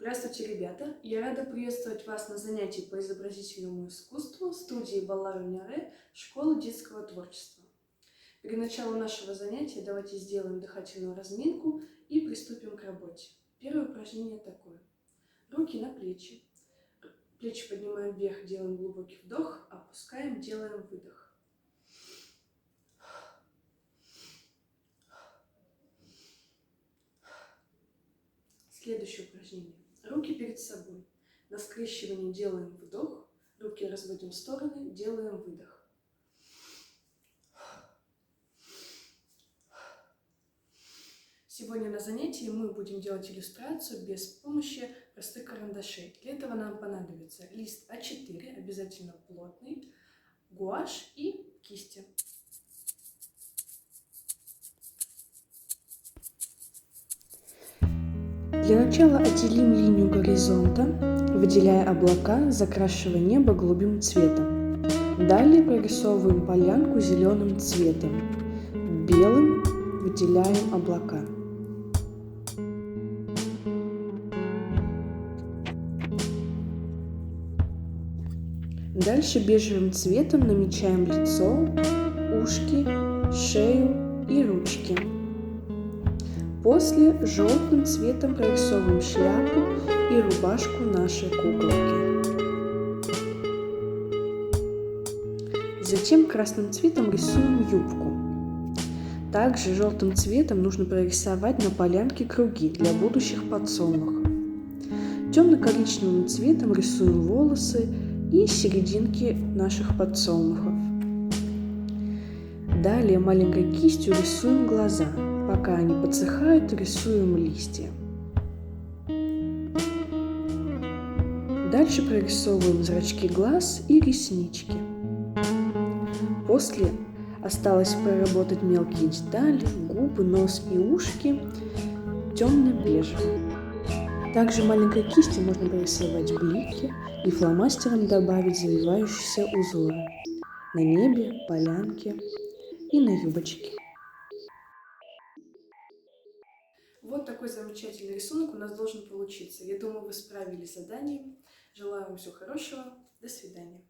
Здравствуйте, ребята! Я рада приветствовать вас на занятии по изобразительному искусству студии Баллар Униаре школы детского творчества. Перед началом нашего занятия давайте сделаем дыхательную разминку и приступим к работе. Первое упражнение такое. Руки на плечи. Плечи поднимаем вверх, делаем глубокий вдох, опускаем, делаем выдох. Следующее упражнение. Руки перед собой. На скрещивании делаем вдох, руки разводим в стороны, делаем выдох. Сегодня на занятии мы будем делать иллюстрацию без помощи простых карандашей. Для этого нам понадобится лист А4, обязательно плотный, гуашь и кисти. Для начала отделим линию горизонта, выделяя облака, закрашивая небо голубым цветом. Далее прорисовываем полянку зеленым цветом. Белым выделяем облака. Дальше бежевым цветом намечаем лицо, ушки, шею и ручки. После желтым цветом прорисовываем шляпу и рубашку нашей куколки. Затем красным цветом рисуем юбку. Также желтым цветом нужно прорисовать на полянке круги для будущих подсолнухов. Темно-коричневым цветом рисуем волосы и серединки наших подсолнухов. Далее маленькой кистью рисуем глаза. Пока они подсыхают, рисуем листья. Дальше прорисовываем зрачки глаз и реснички. После осталось проработать мелкие детали, губы, нос и ушки темно-бежевым. Также маленькой кистью можно прорисовать блики и фломастером добавить завивающиеся узоры на небе, полянке и на юбочке. Вот такой замечательный рисунок у нас должен получиться. Я думаю, вы справились с заданием. Желаю вам всего хорошего. До свидания.